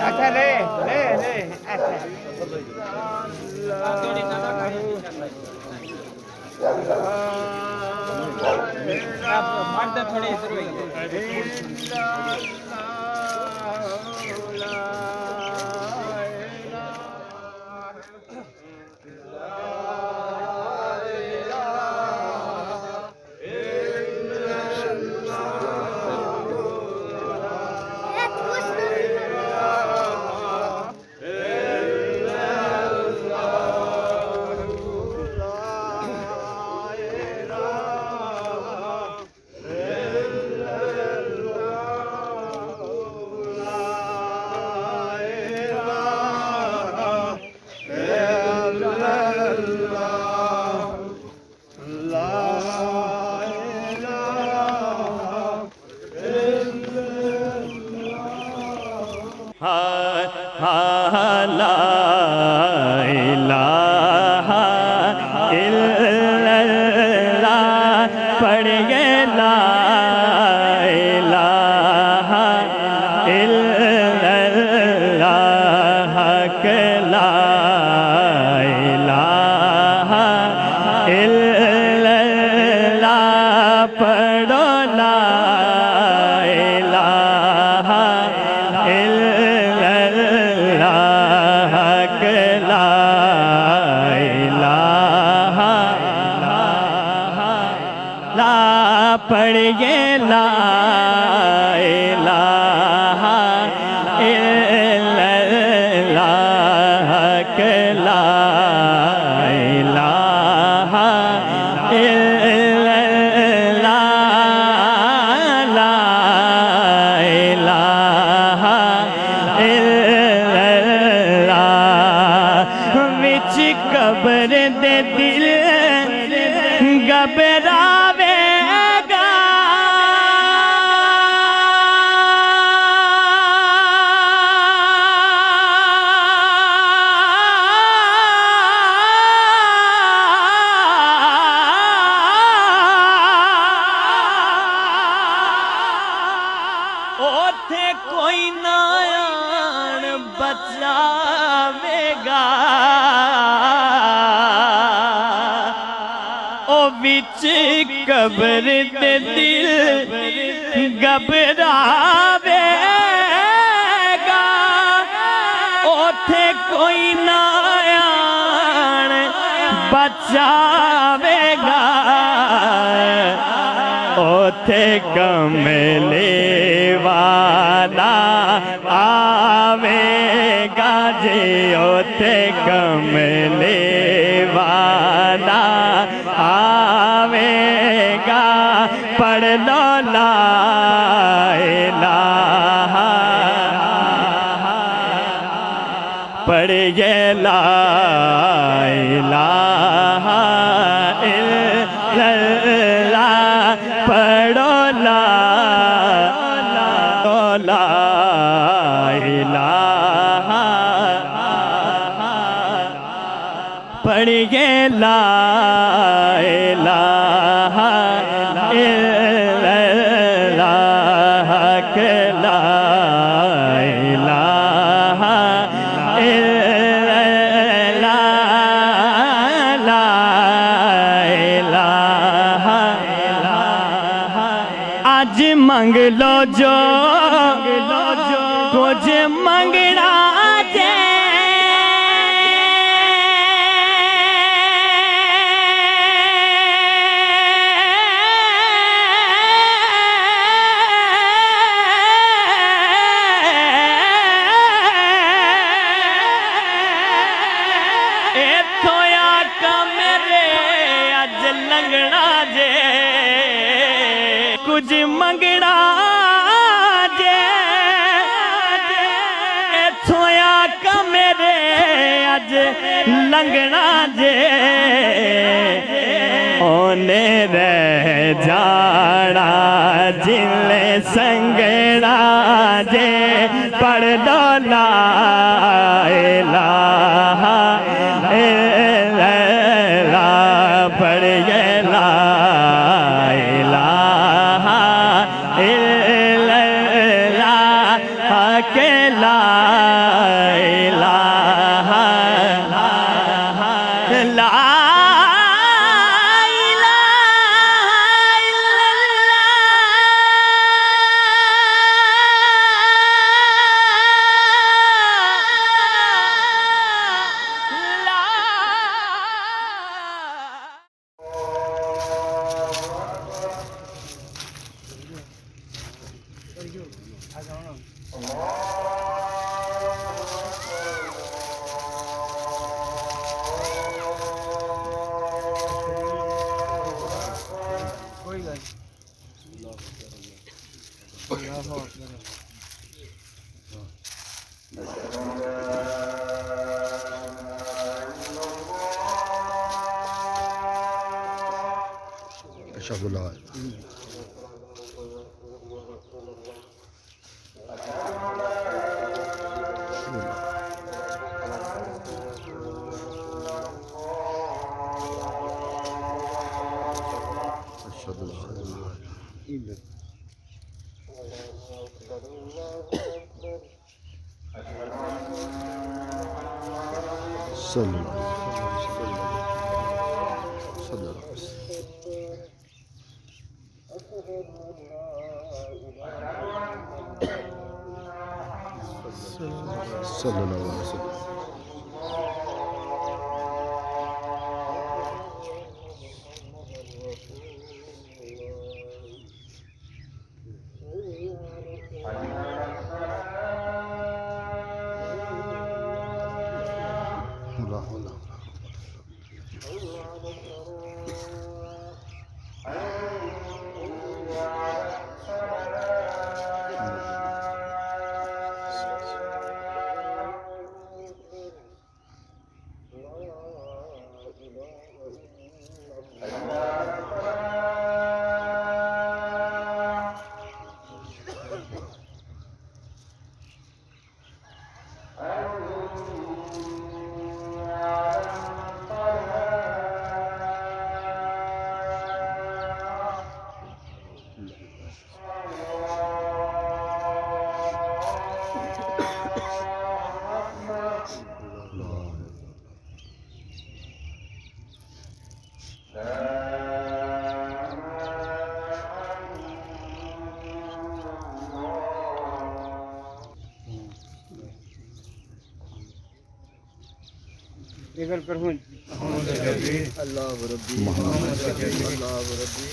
اچھا لے اچھا مرد تھوڑی پڑھیے لا الہ الا اللہ کہ لا الہ الا اللہ لا الہ الا اللہ وچ قبر دے دل گھبراوے اوتھے کوئی نہ آن بچاوے گا او وچ قبر دے دل گھبراوے گا اوتھے کوئی نہ آن بچاوے گا اوتھے کملے والا آوے گا جی اوتھے کملے والا آوے گا پڑھ لو لا الہ پڑھیے لا الہ الا اللہ پڑھو لا الہ پڑھیے لا الہ الا اللہ کہ لا الہ الا اللہ لا الہ آج منگ لو جو کچھ منگنا جے ایتھوں آقا میرے اج لنگنا جے کچھ منگنا جے ایتھوں آقا میرے اج لنگنا جے اونے رہ جانا جل سنگڑا جے پڑھ دو لا الہ الا اللہ پڑھ یہ لا الہ الا اللہ کہ لا الہ لا أشهد أن لا صلى الله عليه وسلم اللہ ربی محمد شفیع اللہ ربی محمد شفیع اللہ ربی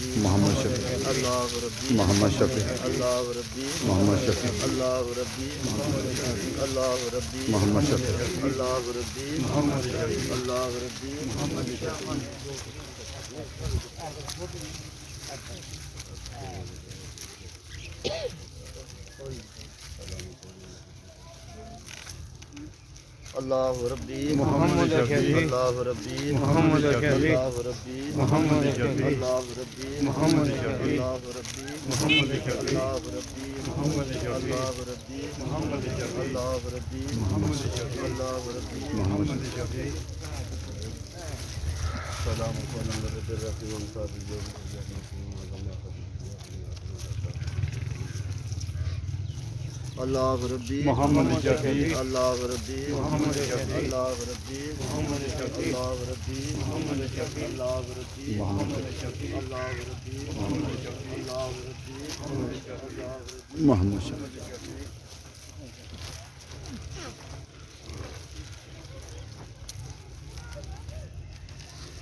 محمد شفیع اللہ ربی محمد شفیع اللہ ربی محمد شفیع اللہ ربی محمد شفیع اللہ ربی محمد شفیع اللہ ربی محمد شفیع اللہ ربی محمد شفیع اللہ ربی محمد شفیع اللہ ربی محمد شفیع اللہ ربی محمد شفیع اللہ ربی محمد شفیع اللہ ربی محمد شفیع اللہ ربی محمد شفیع اللہ ربی محمد شفیع اللہ ربی محمد شفیع اللہ ربی محمد شفیع سلام علیکم ورحمۃ اللہ ربی محمد شفیع اللہ ربی محمد شفیع اللہ ربی محمد شفیع اللہ ربی محمد شفیع اللہ ربی محمد شفیع اللہ ربی محمد شفیع اللہ ربی محمد شفیع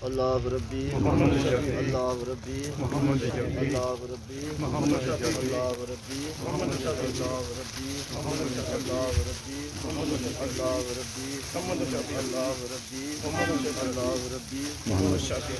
اللہ ربی محمد شفیع اللہ ربی محمد شفیع اللہ ربی محمد شفیع اللہ ربی محمد شفیع اللہ ربی محمد شفیع اللہ ربی محمد شفیع اللہ ربی محمد شفیع اللہ ربی محمد شفیع اللہ ربی محمد شفیع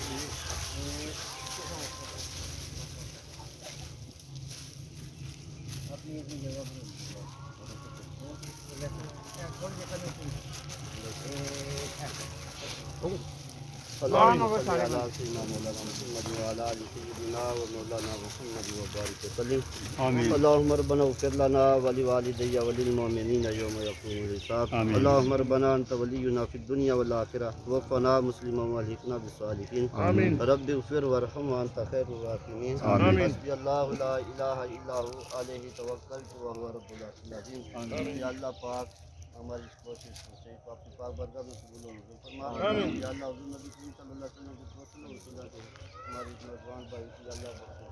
اللهم صل على سيدنا مولانا محمد وعلى آل سيدنا ومولانا محمد وبارك وسلم آمين. اللهم ربنا اغفر لنا ولوالدي وللمؤمنين يوم يقوم الحساب اللهم ربنا أنت ولينا في الدنيا والآخرة توفنا مسلما والحقنا بالصالحين آمين. رب اغفر وارحم وأنت خير الراحمين آمين. حسبي الله لا إله إلا هو عليه توكلت وهو رب العرش العظيم یا اللہ پاک ہماری اس کوشش کو صحیح کو اپنی پاک برکات میں قبول و منظور فرما یا اللہ حضور نبی کریم صلی اللہ علیہ وسلم کی توسل و وسیلہ سے ہماری اس نوجوان بھائی کی اللہ بخشے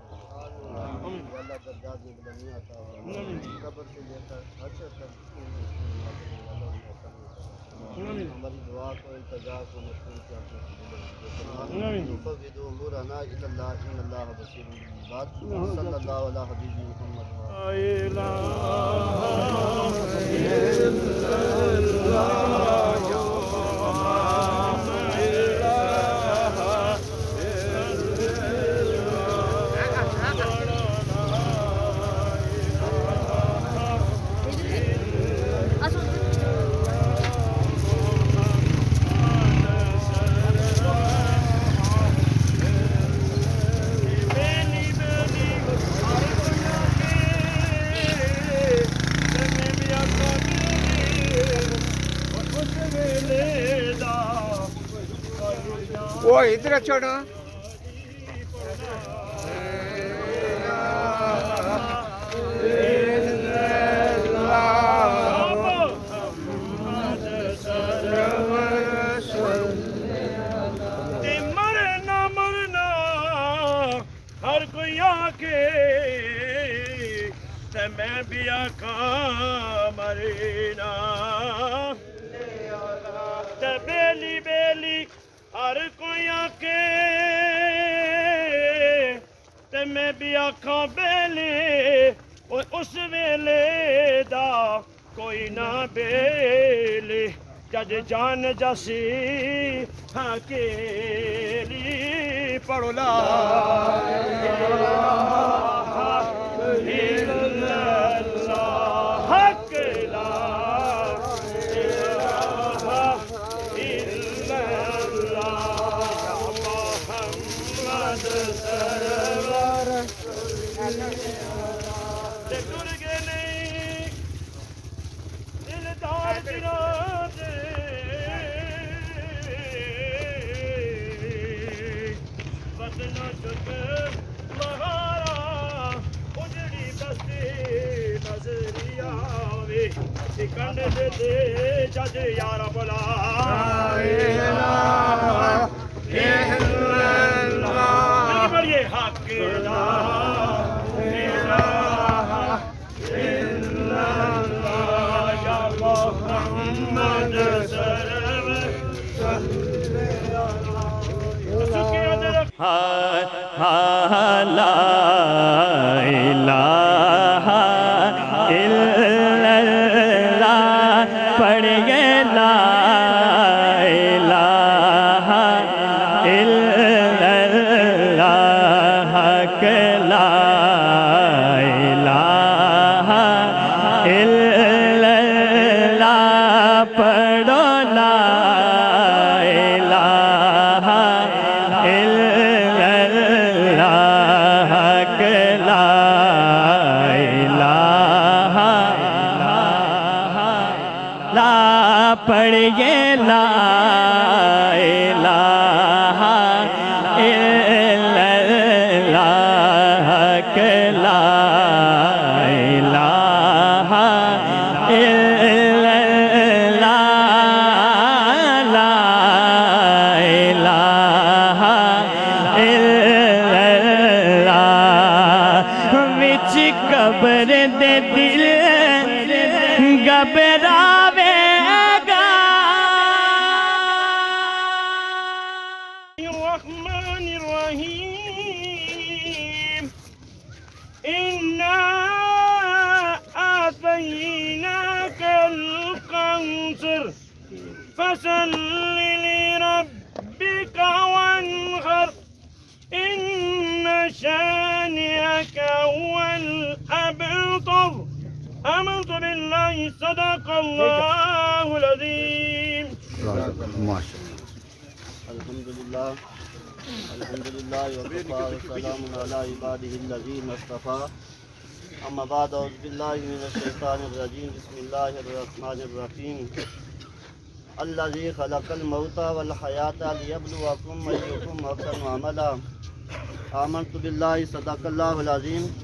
یا اللہ درجات میں بلندی عطا فرما قبر سے لے کر حشر تک ہماری دعا کو التجا کو مشکور کیا نفوض امورنا الی اللہ ان اللہ بصیر بالعباد صلی اللہ علی حبیب محمد وہ ادھر چھوڑو مرنا مرنا ہر کوئی آکے تے میں بھی آکاں مرنا تے بیلی بیلی ہر کوئی آکے تے میں بھی آکاں بیلی اس ویلے دا کوئی نہ بیلی جج جان جسی اکیلی پڑھو لا الہ الا اللہ حق لا الہ الا اللہ محمد سرور تے ٹر گئے نہیں دلدار دلوں دے بدنا چک مہارا اجڑی بستی نظری آوے سکنڈ دے دے جج یار بلا بڑھئے حق لا محمد لا الہ الا اللہ پڑھ گئے لا الہ الا اللہ حق لا الہ الا اللہ پڑھو لا الہ الا اللہ حق لا الہ لا پڑھئے لا الہ الا اللہ حق لا الہ الا اللہ لا الہ الا اللہ وچ قبر دے دل گھبراوے گا الرحمن الرحیم انا آتیناک القوثر فصل لربک وانحر ان شانئک هو الابتر آمنت بالله صدق الله العظيم. ماشاء اللہ. الحمدللہ الحمدللہ وکفا وسلام علی عبادہ الذین اصطفیٰ اما بعد اعوذ باللہ من الشیطان الرجیم بسم اللہ الرحمن الرحیم الذی خلق الموت والحیاۃ لیبلوکم ایکم احسن عملا آمنت باللہ صدق اللہ العظیم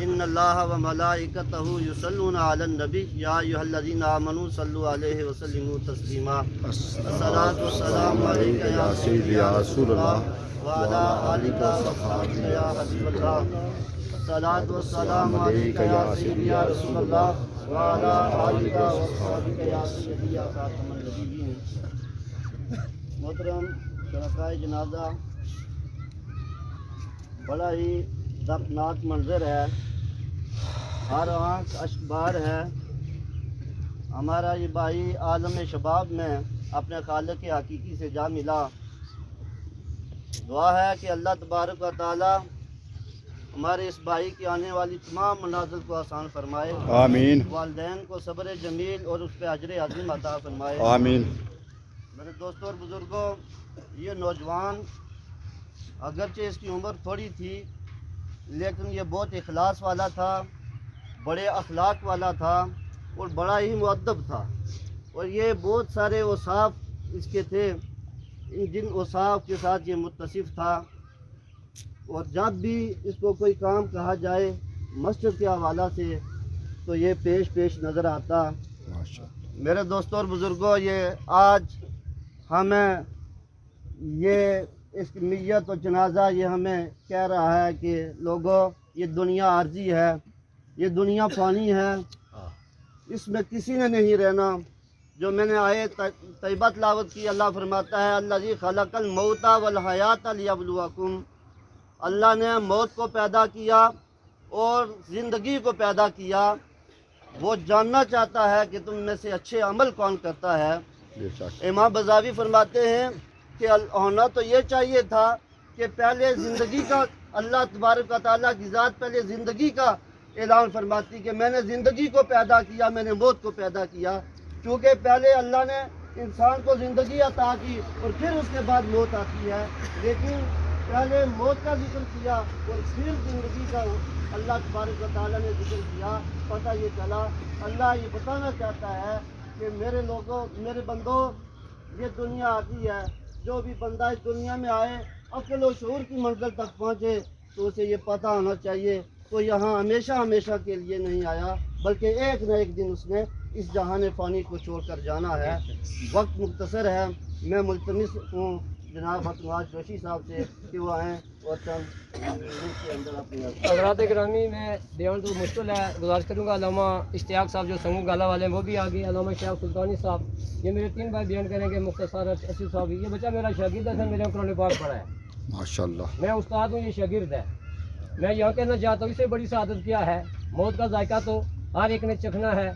ان اللہ وملائکتہ یصلون علی النبی یا ایھا الذین آمنوا صلوا علیہ وسلموا تسلیما الصلاۃ والسلام علیک یا سیدی یا رسول اللہ وعلی آلک وصحبہ یا حبیب اللہ الصلاۃ والسلام علیک یا سیدی یا رسول اللہ وعلی آلک وصحبہ یا سیدی یا خاتم النبیین۔ محترم شرکائے جنازہ، بڑا ہی دردناک منظر ہے، ہر آنکھ اشکبار ہے۔ ہمارا یہ بھائی عالم شباب میں اپنے خالق حقیقی سے جا ملا۔ دعا ہے کہ اللہ تبارک و تعالی ہمارے اس بھائی کی آنے والی تمام منازل کو آسان فرمائے، آمین والدین کو صبر جمیل اور اس پہ اجر عظیم عطا فرمائے، آمین۔ میرے دوستوں اور بزرگوں، یہ نوجوان اگرچہ اس کی عمر تھوڑی تھی لیکن یہ بہت اخلاص والا تھا، بڑے اخلاق والا تھا اور بڑا ہی مؤدب تھا، اور یہ بہت سارے اوصاف اس کے تھے جن اوصاف کے ساتھ یہ متصف تھا، اور جب بھی اس کو کوئی کام کہا جائے مسجد کے حوالہ سے تو یہ پیش نظر آتا۔ میرے دوستوں اور بزرگوں، یہ آج ہمیں یہ اس کی میت و جنازہ یہ ہمیں کہہ رہا ہے کہ لوگوں، یہ دنیا عارضی ہے، یہ دنیا فانی ہے، اس میں کسی نے نہیں رہنا۔ جو میں نے آیت طیبہ تلاوت کی، اللہ فرماتا ہے الذی خلق الموت والحیات لیبلوکم، اللہ نے موت کو پیدا کیا اور زندگی کو پیدا کیا، وہ جاننا چاہتا ہے کہ تم میں سے اچھے عمل کون کرتا ہے۔ امام بزاوی فرماتے ہیں کہ ہونا تو یہ چاہیے تھا کہ پہلے زندگی کا، اللہ تبارک و تعالیٰ کی ذات پہلے زندگی کا اعلان فرماتی کہ میں نے زندگی کو پیدا کیا، میں نے موت کو پیدا کیا، چونکہ پہلے اللہ نے انسان کو زندگی عطا کی اور پھر اس کے بعد موت آتی ہے، لیکن پہلے موت کا ذکر کیا اور پھر زندگی کا اللہ تبارک و تعالیٰ نے ذکر کیا۔ پتہ یہ چلا، اللہ یہ بتانا چاہتا ہے کہ میرے لوگوں، میرے بندوں، یہ دنیا آتی ہے، جو بھی بندہ اس دنیا میں آئے عقل و شعور کی منزل تک پہنچے تو اسے یہ پتہ ہونا چاہیے تو یہاں ہمیشہ کے لیے نہیں آیا، بلکہ ایک نہ ایک دن اس نے اس جہان فانی کو چھوڑ کر جانا ہے۔ وقت مختصر ہے، میں ملتمس ہوں جناب فتواج جوشی صاحب سے کہ وہ آئیں اور چند منٹ کے اندر اپنی حضرات گرامی، میں دیوان تو مشکل ہے، گزارش کروں گا علامہ اشتیاق صاحب جو سنگو گالا والے ہیں وہ بھی آگے، علامہ اشتیاق سلطانی صاحب، یہ میرے 3 بھائی بیان کریں گے، مختصر اسی صاحب، یہ بچہ میرا شاگرد ہے، میرے قرآن پاک پڑھا ہے، ماشاءاللہ، میں استاد ہوں، یہ شاگرد ہے۔ میں یہاں کہنا چاہتا ہوں، اس سے بڑی سعادت کیا ہے؟ موت کا ذائقہ تو ہر ایک نے چکھنا ہے،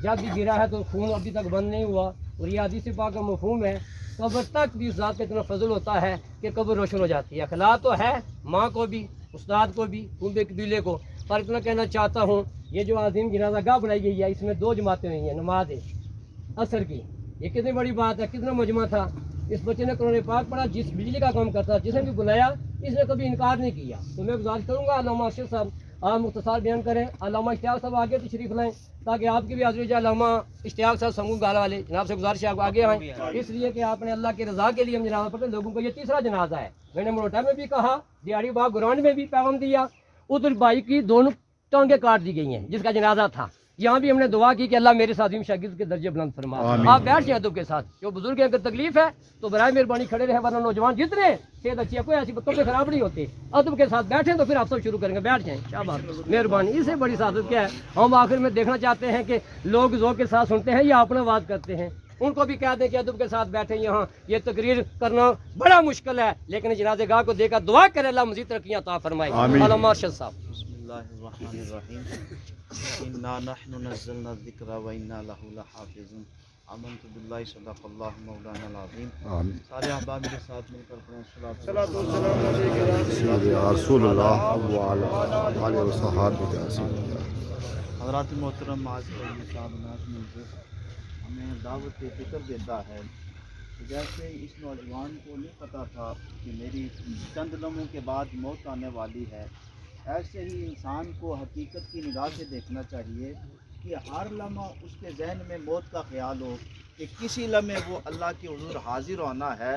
جب بھی گرا ہے تو خون ابھی تک بند نہیں ہوا، اور یہ حدیث پاک کا مفہوم ہے، قبر تک بھی اس ذات کا اتنا فضل ہوتا ہے کہ قبر روشن ہو جاتی ہے۔ اخلاق تو ہے ماں کو بھی، استاد کو بھی، کنبے قبیلے کو، پر اتنا کہنا چاہتا ہوں، یہ جو عظیم جنازہ گاہ بنائی گئی ہے، اس میں 2 جماعتیں ہوئی ہیں، نماز عصر کی، یہ کتنی بڑی بات ہے، کتنا مجمع تھا۔ اس بچے نے قرآن پاک پڑھا، جس بجلی کا کام کرتا، جس نے بھی بلایا اس نے کبھی انکار نہیں کیا۔ تو میں گزارش کروں گا علامہ اشرف صاحب آپ مختصر بیان کریں، علامہ اشتیاق صاحب آگے تشریف لائیں تاکہ آپ کی بھی حاضری جائے۔ علامہ اشتیاق صاحب سنگو گالا والے جناب سے گزارش ہے آپ آگے آئیں، اس لیے کہ آپ نے اللہ کی رضا کے لیے ہم جنازہ پڑھتے ہیں لوگوں کو۔ یہ 3را جنازہ ہے، میں نے مروٹا میں بھی کہا، دیہڑی باغ گراؤنڈ میں بھی پیغام دیا، ادھر بھائی کی 2 ٹانگیں کاٹ دی گئی ہیں جس کا جنازہ تھا، یہاں بھی ہم نے دعا کی کہ اللہ میرے ساتھ شاگرد کے درجے بلند فرما۔ آپ بیٹھ جائیں ادب کے ساتھ، جو بزرگ ہیں اگر تکلیف ہے تو برائے مہربانی کھڑے رہے، ورنہ نوجوان جتنے صحت اچھی ہے کوئی ایسی باتوں پہ خراب نہیں ہوتے، ادب کے ساتھ بیٹھیں تو پھر آپ سب شروع کریں گے، بیٹھ جائیں، شاباش، مہربانی۔ اس سے بڑی سعادت کیا ہے؟ ہم آخر میں دیکھنا چاہتے ہیں کہ لوگ ذوق کے ساتھ سنتے ہیں یا اپنا بات کرتے ہیں، ان کو بھی کہہ دیں کہ ادب کے ساتھ بیٹھیں، یہاں یہ تقریر کرنا بڑا مشکل ہے، لیکن جنازہ گاہ کو دے کر دعا کرے اللہ مزید ترقیاں عطا فرمائے۔ علامہ ارشد صاحب۔ بسم اللہ الرحمن الرحیم، انا نحن نزلنا الذکر و انا لہ لحافظون، آمنت باللہ صدق اللہ مولانا العظیم۔ سارے احباب میرے ساتھ مل کر پڑھیں صلاۃ والسلام سیدی یا رسول اللہ وعلی آلہ وصحبہ وسلم۔ حضرات محترم، آج کا یہ صاحب ناز منظر ہمیں دعوت فکر دیتا ہے جیسے اس نوجوان کو نہیں پتہ تھا کہ میری چند لمحوں کے بعد موت آنے والی ہے، ایسے ہی انسان کو حقیقت کی نگاہ سے دیکھنا چاہیے کہ ہر لمحہ اس کے ذہن میں موت کا خیال ہو کہ کسی لمحے وہ اللہ کے حضور حاضر ہونا ہے،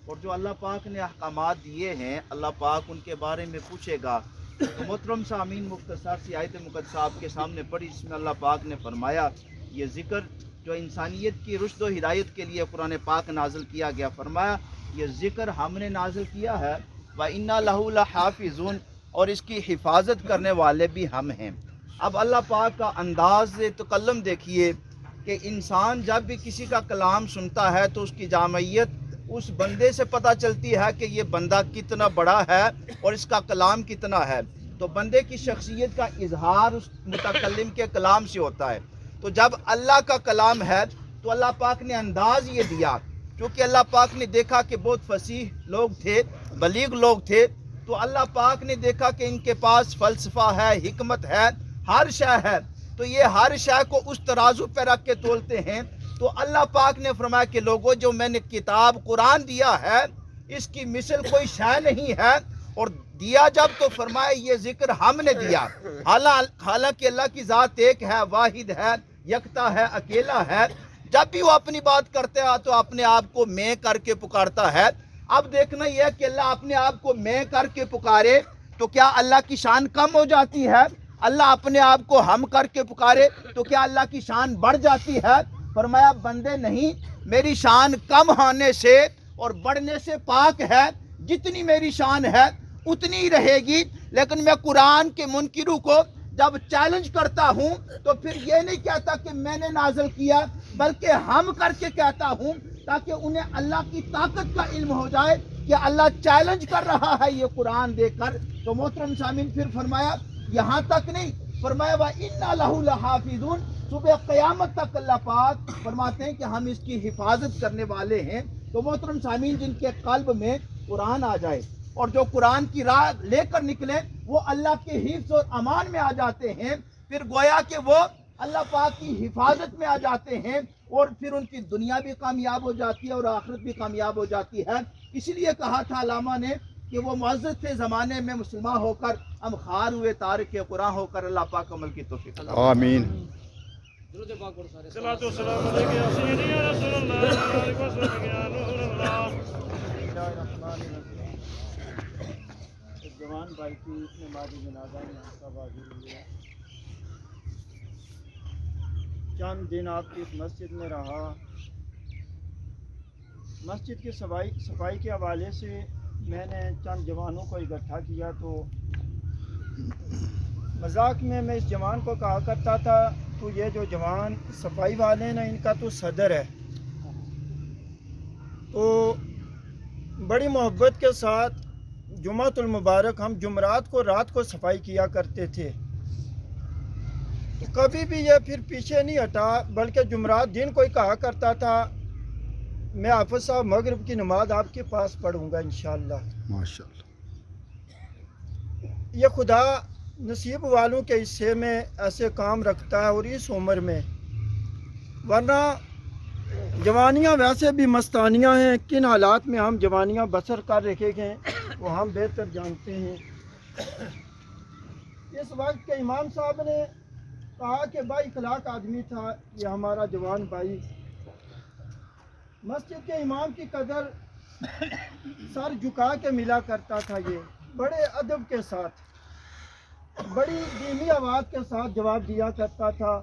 اور جو اللہ پاک نے احکامات دیے ہیں اللہ پاک ان کے بارے میں پوچھے گا۔ تو محترم سامعین، مختصر سی آیت مقدسہ آپ کے سامنے پڑھی، جس میں اللہ پاک نے فرمایا یہ ذکر جو انسانیت کی رشد و ہدایت کے لیے قرآن پاک نازل کیا گیا، فرمایا یہ ذکر ہم نے نازل کیا ہے وَإِنَّا لَهُ لَحَافِظُونَ، اور اس کی حفاظت کرنے والے بھی ہم ہیں۔ اب اللہ پاک کا انداز تکلم دیکھیے کہ انسان جب بھی کسی کا کلام سنتا ہے تو اس کی جامعیت اس بندے سے پتہ چلتی ہے کہ یہ بندہ کتنا بڑا ہے اور اس کا کلام کتنا ہے، تو بندے کی شخصیت کا اظہار اس متکلم کے کلام سے ہوتا ہے۔ تو جب اللہ کا کلام ہے تو اللہ پاک نے انداز یہ دیا، کیونکہ اللہ پاک نے دیکھا کہ بہت فصیح لوگ تھے، بلیغ لوگ تھے، تو اللہ پاک نے دیکھا کہ ان کے پاس فلسفہ ہے، حکمت ہے، ہر شے ہے، تو یہ ہر شے کو اس ترازو پہ رکھ کے تولتے ہیں۔ تو اللہ پاک نے فرمایا کہ لوگوں جو میں نے کتاب قرآن دیا ہے اس کی مثل کوئی شے نہیں ہے، اور دیا جب تو فرمایا یہ ذکر ہم نے دیا، حالانکہ اللہ کی ذات ایک ہے، واحد ہے، یکتا ہے، اکیلا ہے۔ جب بھی وہ اپنی بات کرتا ہے تو اپنے آپ کو میں کر کے پکارتا ہے۔ اب دیکھنا یہ ہے کہ اللہ اپنے آپ کو میں کر کے پکارے تو کیا اللہ کی شان کم ہو جاتی ہے؟ اللہ اپنے آپ کو ہم کر کے پکارے تو کیا اللہ کی شان بڑھ جاتی ہے؟ فرمایا بندے نہیں، میری شان کم ہونے سے اور بڑھنے سے پاک ہے، جتنی میری شان ہے اتنی ہی رہے گی۔ لیکن میں قرآن کے منکروں کو جب چیلنج کرتا ہوں تو پھر یہ نہیں کہتا کہ میں نے نازل کیا، بلکہ ہم کر کے کہتا ہوں، تاکہ انہیں اللہ کی طاقت کا علم ہو جائے کہ اللہ چیلنج کر رہا ہے یہ قرآن دے کر۔ تو محترم سامعین، پھر فرمایا یہاں تک نہیں، فرمایا وَإِنَّا لَهُ لَحَافِظُونَ، صبح قیامت تک اللہ پاک فرماتے ہیں کہ ہم اس کی حفاظت کرنے والے ہیں۔ تو محترم سامعین، جن کے قلب میں قرآن آ جائے اور جو قرآن کی راہ لے کر نکلے وہ اللہ کے حفظ اور امان میں آ جاتے ہیں، پھر گویا کہ وہ اللہ پاک کی حفاظت میں آ جاتے ہیں، اور پھر ان کی دنیا بھی کامیاب ہو جاتی ہے اور آخرت بھی کامیاب ہو جاتی ہے۔ اسی لیے کہا تھا علامہ نے کہ وہ معزز تھے زمانے میں مسلمان ہو کر، ہم خار ہوئے تارک قرآن ہو کر۔ اللہ پاک عمل کی توفیق عطا فرمائے۔ آمین۔ درود پاک پڑھو سارے۔ صلاۃ و سلام علیک یا سیدی یا رسول اللہ علیہ وسلم یا نور اللہ۔ ایک جوان بھائی کی نماز جنازہ میں آپ کا حاضر ہوئے، چند دن آپ کی اس مسجد میں رہا۔ مسجد کی صفائی کے حوالے سے میں نے چند جوانوں کو اکٹھا کیا، تو مذاق میں اس جوان کو کہا کرتا تھا تو یہ جو جوان صفائی والے ہیں ان کا تو صدر ہے۔ تو بڑی محبت کے ساتھ جمعۃ المبارک ہم جمعرات کو رات کو صفائی کیا کرتے تھے، تو کبھی بھی یہ پھر پیچھے نہیں ہٹا، بلکہ جمعرات دن کو ہی کہا کرتا تھا میں حافظ صاحب مغرب کی نماز آپ کے پاس پڑھوں گا انشاءاللہ۔ ماشاءاللہ۔ یہ خدا نصیب والوں کے حصے میں ایسے کام رکھتا ہے، اور اس عمر میں، ورنہ جوانیاں ویسے بھی مستانیاں ہیں، کن حالات میں ہم جوانیاں بسر کر رکھے گئے وہ ہم بہتر جانتے ہیں۔ اس وقت کے امام صاحب نے کہا کہ بھائی اخلاق آدمی تھا یہ ہمارا جوان بھائی، مسجد کے امام کی قدر سر جھکا کے ملا کرتا تھا، یہ بڑے ادب کے ساتھ بڑی دھیمی آواز کے ساتھ جواب دیا کرتا تھا۔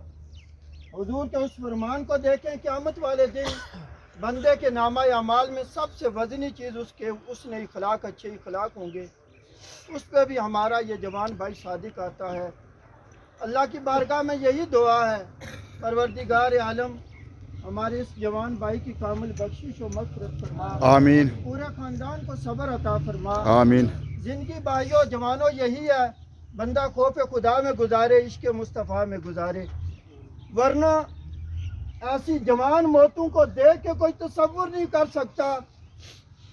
حضور کے اس فرمان کو دیکھیں، قیامت والے دن بندے کے نامہ اعمال میں سب سے وزنی چیز اس نے اخلاق، اچھے اخلاق ہوں گے، اس پہ بھی ہمارا یہ جوان بھائی صادق آتا ہے۔ اللہ کی بارگاہ میں یہی دعا ہے، پروردگار عالم ہمارے اس جوان بھائی کی کامل بخشش و مغفرت فرما، آمین۔ پورے خاندان کو صبر عطا فرما۔ آمین۔ زندگی بھائیوں جوانوں یہی ہے، بندہ خوف خدا میں گزارے، عشق مصطفیٰ میں گزارے، ورنہ ایسی جوان موتوں کو دیکھ کے کوئی تصور نہیں کر سکتا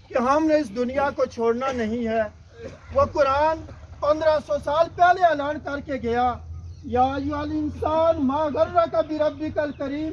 کہ ہم نے اس دنیا کو چھوڑنا نہیں ہے۔ وہ قرآن 1500 سال پہلے اعلان کر کے گیا، یا ایھا الانسان ما غرک بربک الکریم،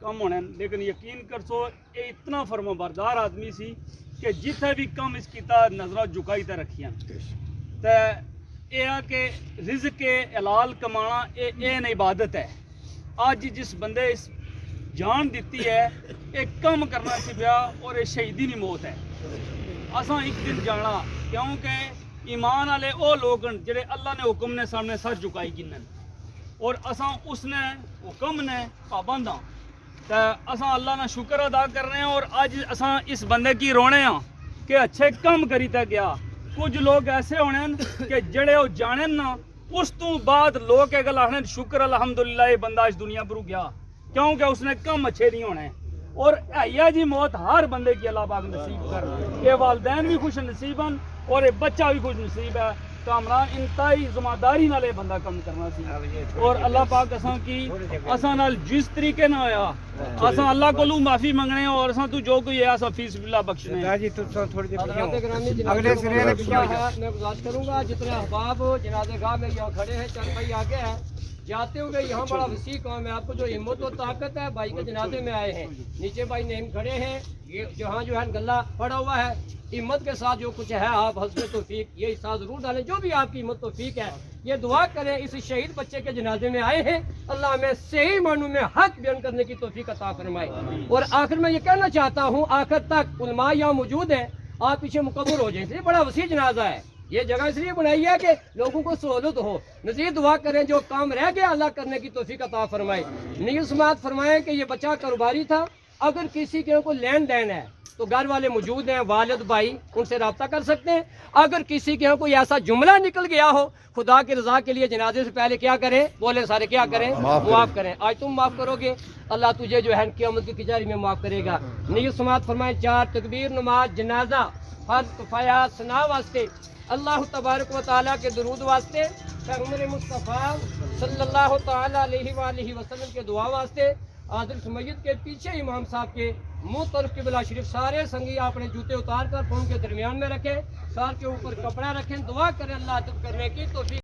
کم ہونے لیکن یقین کر سو یہ اتنا فرمانبردار آدمی سی کہ جتنے بھی کم اس کیتا نظرہ جھکائی تے رکھیاں تے یہ کہ رزق کے حلال کمانا یہ عبادت ہے. آج جس بندے اس جان دیتی ہے ایک کم کرنا سی پیا اور یہ شہیدی نہیں موت ہے. اساں ایک دن جانا کیونکہ ایمان والے وہ لوگ جڑے اللہ نے حکم نے سامنے سر جھکائی گنن اور اساں اس نے حکم نے پابند ہاں تے اساں اللہ نے شکر ادا کر رہے ہیں. اور اج اساں اس بندے کی رونے ہاں کہ اچھے کم کری تے گیا. کچھ لوگ ایسے ہونے کہ جڑے وہ جانن نا اس تو بعد لوگ یہ گل آخنے شکر الحمدللہ یہ بندہ اس دنیا پر گیا کیونکہ اس نے کم اچھے نہیں ہونے. اور ایا جی موت ہر بندے کی اللہ پاک نصیب کر کہ والدین بھی خوش نصیب ہیں اور یہ بچہ بھی خوش نصیب ہے. کامران انتہائی ذمہ داری نال یہ بندہ کم کرنا سی اور اللہ پاک اساں نال جس طریقے نہ ہویا اساں اللہ کو معافی منگنے اور اساں تو جو کوئی ہے اساں فیس باللہ بخشنے. اگلے سرے میں گزارش کروں گا جتنے احباب جنازہ گاہ میں یہاں کھڑے ہیں چند بھائی آگے ہیں جاتے ہوئے یہاں بڑا وسیع کام ہے. آپ کو جو ہمت و طاقت ہے بھائی کے جنازے میں آئے ہیں نیچے بھائی نیم کھڑے ہیں یہ جہاں جو ہے گلہ پڑا ہوا ہے ہمت کے ساتھ جو کچھ ہے آپ حسب توفیق یہ حصہ ضرور ڈالیں جو بھی آپ کی ہمت توفیق ہے. یہ دعا کریں اس شہید بچے کے جنازے میں آئے ہیں اللہ ہمیں صحیح معنوں میں حق بیان کرنے کی توفیق عطا فرمائے. اور آخر میں یہ کہنا چاہتا ہوں آخر تک علماء یہاں موجود ہیں آپ پیچھے مقبر ہو جائیں اس لیے بڑا وسیع جنازہ ہے. یہ جگہ اس لیے بنائی ہے کہ لوگوں کو سہولت ہو. مزید دعا کریں جو کام رہ گیا اللہ کرنے کی توفیق عطا فرمائے. نیل سماعت فرمائیں کہ یہ بچہ کاروباری تھا اگر کسی کے کوئی لین دین ہے تو گھر والے موجود ہیں والد بھائی ان سے رابطہ کر سکتے ہیں. اگر کسی کے کوئی ایسا جملہ نکل گیا ہو خدا کی رضا کے لیے جنازے سے پہلے کیا کریں بولے سارے کیا کریں معاف کریں. آج تم معاف کرو گے اللہ تجھے جو ہے قیامت کی کچہری میں معاف کرے گا. نیل سماعت فرمائیں 4 تکبیر نماز جنازہ فرض کفایہ ثنا واسطے اللہ تبارک و تعالیٰ کے درود واسطے پیغمبر مصطفیٰ صلی اللہ تعالیٰ علیہ وآلہ وسلم کے دعا واسطے عادل سمیت کے پیچھے امام صاحب کے منہ طرف قبلہ شریف سارے سنگی اپنے جوتے اتار کر پاؤں کے درمیان میں رکھیں سار کے اوپر کپڑا رکھیں دعا کریں اللہ عطا کرنے کی توفیق.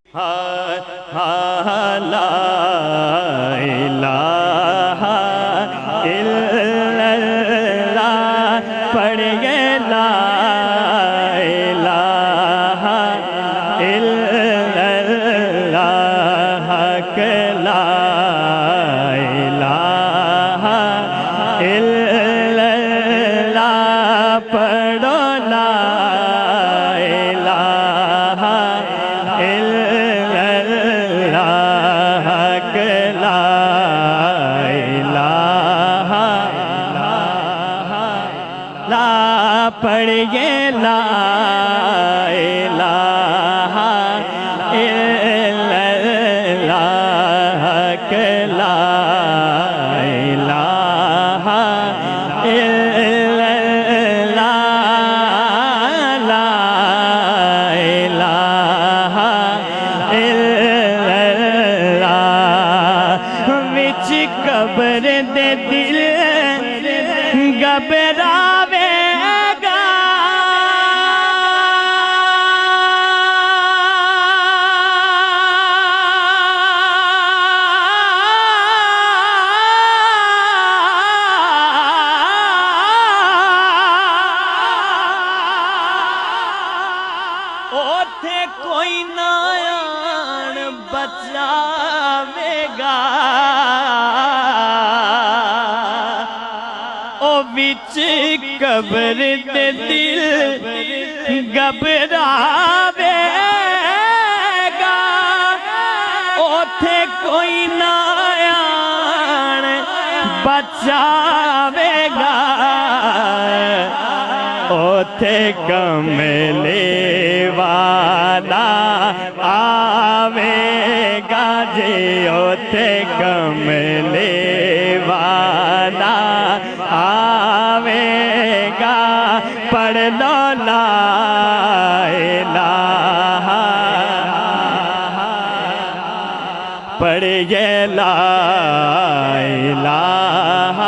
لا الہ الا اللہ پڑھ گئے لا الہ الا اللہ لا الہ الا اللہ پڑھو لا الہ الا اللہ لا الہ لا پڑھیے لا الہ الا اللہ لا الہ الا اللہ لا الہ الا اللہ وچ قبر دے دل گھبراوے گا اوتھے کوئی نہ آن بچاوے گا او وچ قبر دے دل گھبراوے گا اوتھے کوئی نہ آن بچاوے گا اوتھے کملے والا آوے گا جی اوتھے کملے والا آوے گا پڑھ لو لا الہ پڑھیے لا الہ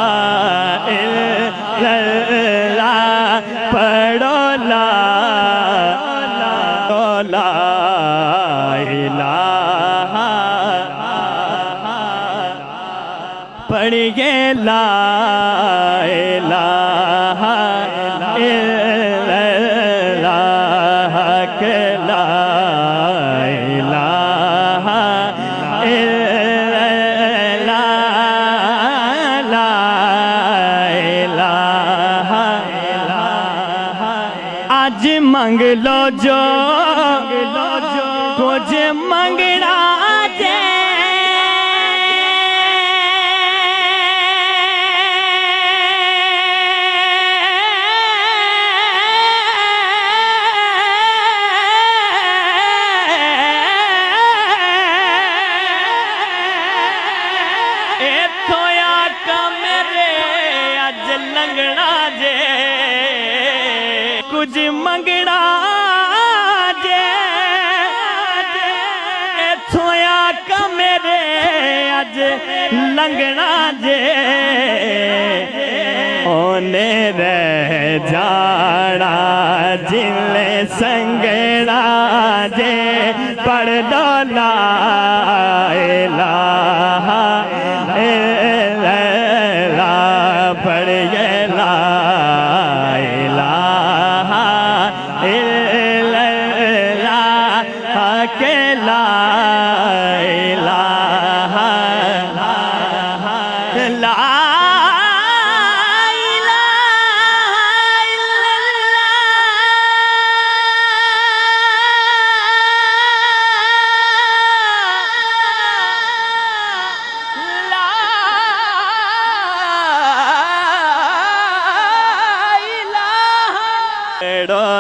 الا اللہ پڑھو لا الہ پڑھیے لا الہ الا اللہ کہ لا الہ الا اللہ لا الہ آج منگ لو جو کچھ منگنا لنگنا جے کچھ منگنا جے تھویا کا میرے اج لنگنا جے اونے رہ جانا جلے سنگنا جے پڑھ دو لا الہ الا اللہ پڑھیے لا الہ الا اللہ کہ لا الہ لا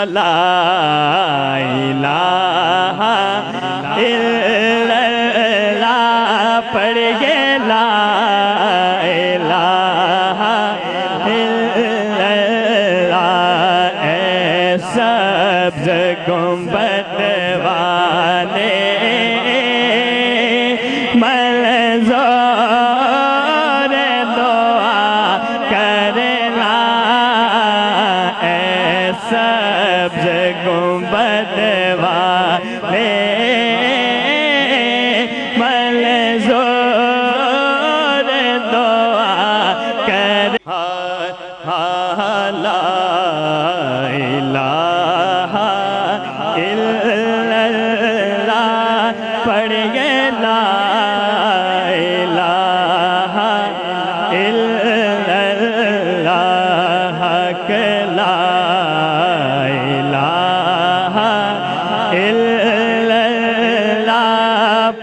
لا الہ الا اللہ پڑھیے لا الہ الا اللہ اے سبز گنبد والے منظور دعا کرنا اے سبز گنبد والے منظور دعا کر لا الہ الا اللہ پڑھیے لا الہ الا اللہ کہ لا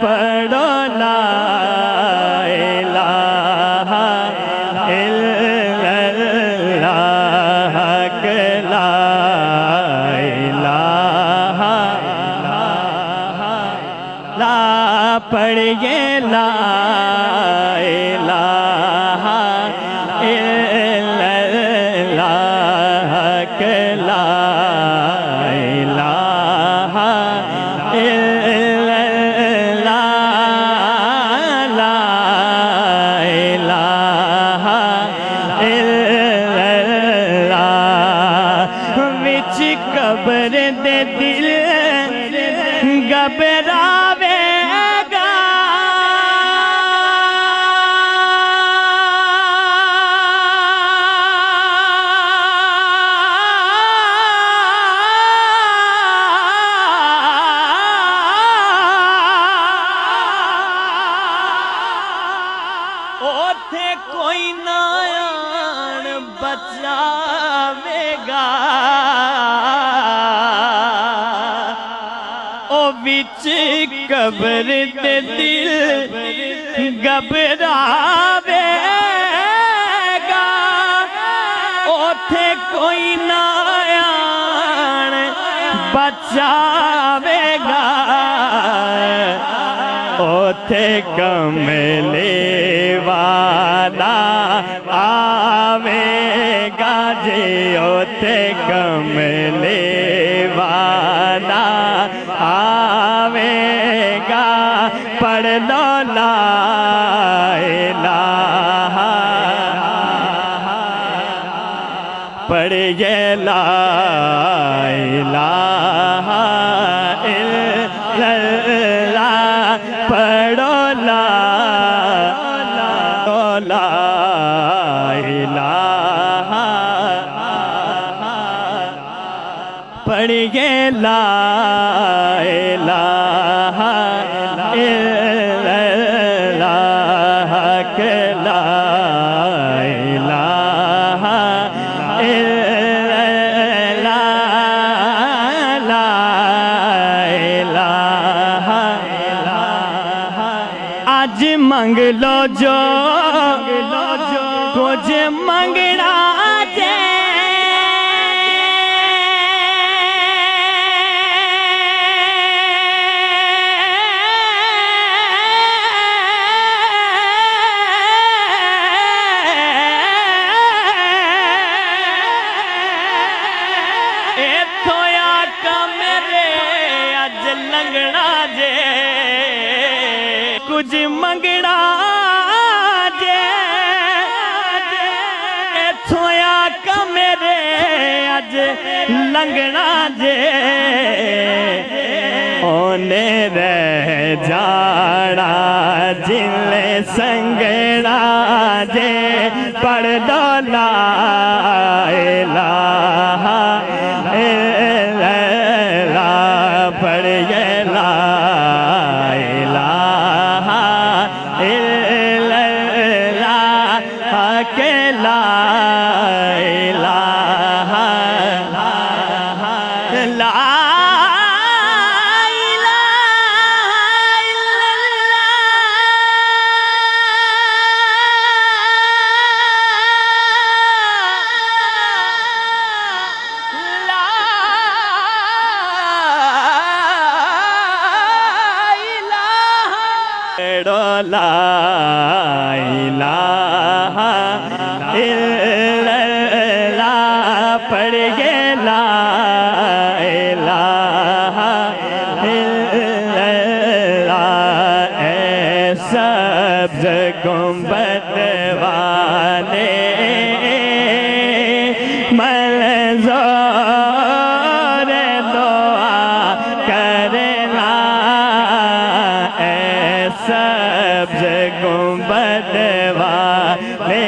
پڑھو لا الہ الا اللہ کہ لا الہ لا پڑھیے لا الہ الا اللہ کہ لا الہ الا قبر دے دل گھبراوے گا اوتھے کوئی نہ آن بچاوے گا وچ قبر دے دل گھبراوے گا اوتھے کوئی نہ آن بچاوے گا اوتھے کملے والا آوے گا جی اوتھے کملے والا آوے گا پڑھ لو لا الہ پڑھیے لا الہ الا اللہ پڑھو لا آج منگ لو جو کچھ منگنا جے کچھ منگنا جے تھویا کا میرے اج لنگنا جے اونے رہ جاڑا جلے سنگنا جے پڑھ دو لا الہ الا اللہ پڑھ یہ لا لا الہ الا اللہ پڑھ گے لا الہ الا اللہ اے سبز گنبد والے منظور دعا کرنا اے سبز گنبد والے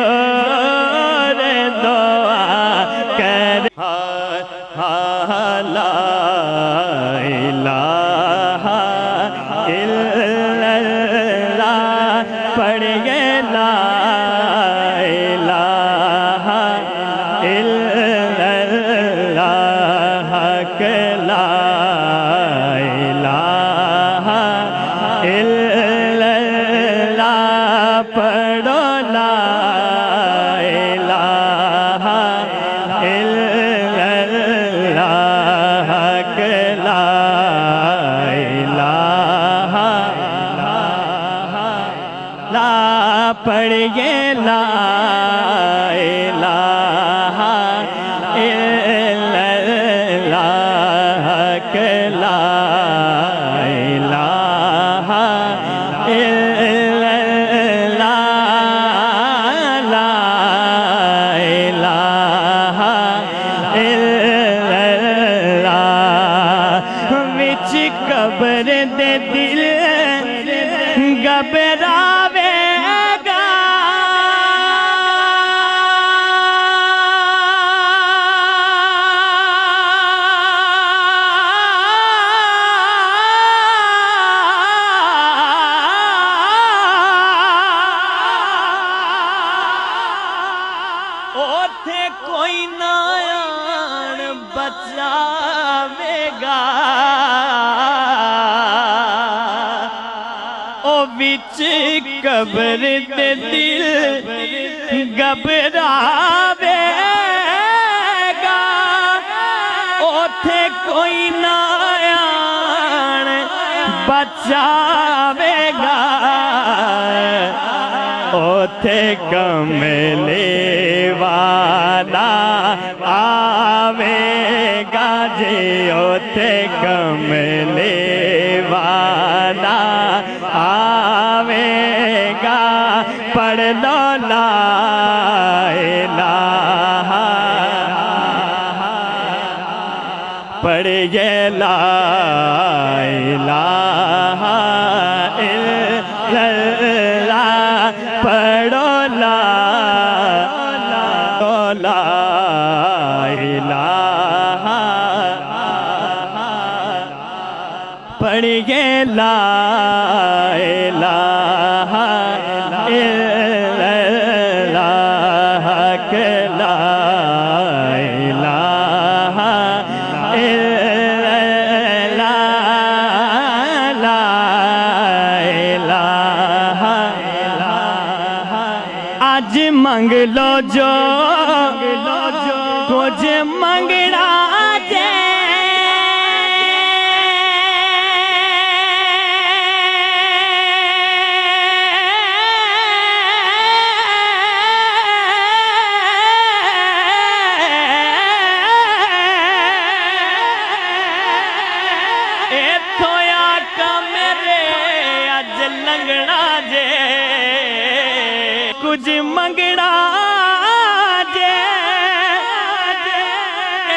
منظور دعا کر لا الہ الا اللہ پڑھ گے لا الہ الا اللہ حق لا پڑھو لا الہ الا اللہ حق لا الہ لا پڑھیے لا الہ الا اللہ حق لا الہ الا قبر دے دل گھبراوے گا اوتھے کوئی نہ آن بچاوے گا وچ قبر دے دل گھبراوے گا اوتھے کوئی نہ آن بچاوے گا اوتھے کملے والا آوے گا جی اوتھے کملے والا آوے گا پڑھ لو لا الہ پڑھیے لا الہ الا اللہ پڑھو لا الہ پڑھیے لا الہ الا اللہ حق لا الہ الا اللہ ਮੰਗ ਲੋ ਜੋ ਕੁਝ ਮੰਗਣਾ ਜੇ ਇੱਥੋਂ ਆਕਾ ਮੇਰੇ ਅੱਜ ਲੰਘਣਾ ਜੇ ਕੁਝ ਮੰਗਣਾ ਜੇ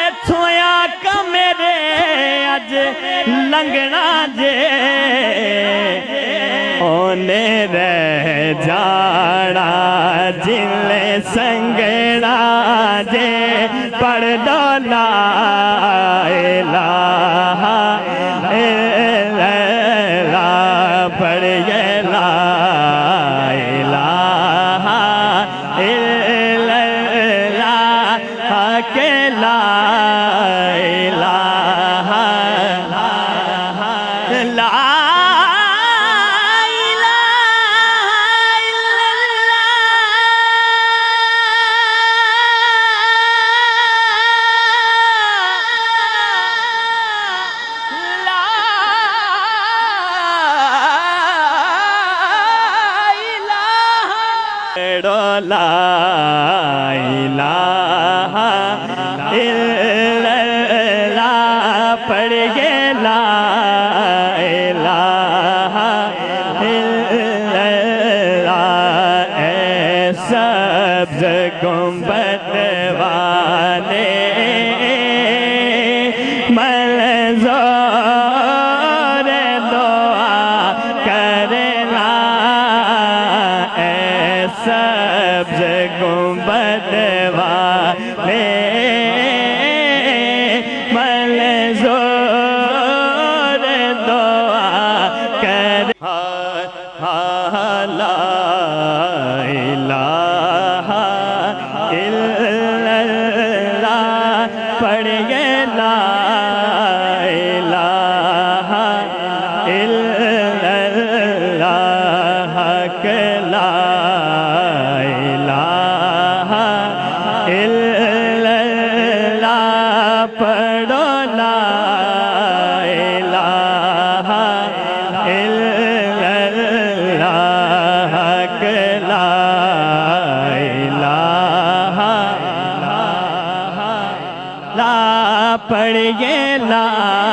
ਇੱਥੋਂ ਆਕਾ ਮੇਰੇ ਅੱਜ ਲੰਘਣਾ ਜੇ ਉਹਨੇ ਰਹਿ ਜਾਣਾ ਜਿਲੇ ਸੰਗਣਾ ਜੇ ਪੜ ਦੋ ਲਾ ਇਲਾਹਾ ਇਲਾ ਪੜ ਲਾ ਇਲਾਹਾ ਇਲਾ ਕੇ ਲਾ ਇਲਾਹਾ ਲਾ لا الہ الا اللہ پڑھ گے لا الہ الا اللہ اے سبز گنبد والے منظور دعا کرنا اے سبز گنبد والے منظور دعا کر لا الہ الا اللہ پڑھ گے لا الہ الا اللہ حق لا الہ الا اللہ پڑھو لا الہ الا اللہ حق لا الہ لا پڑھیے لا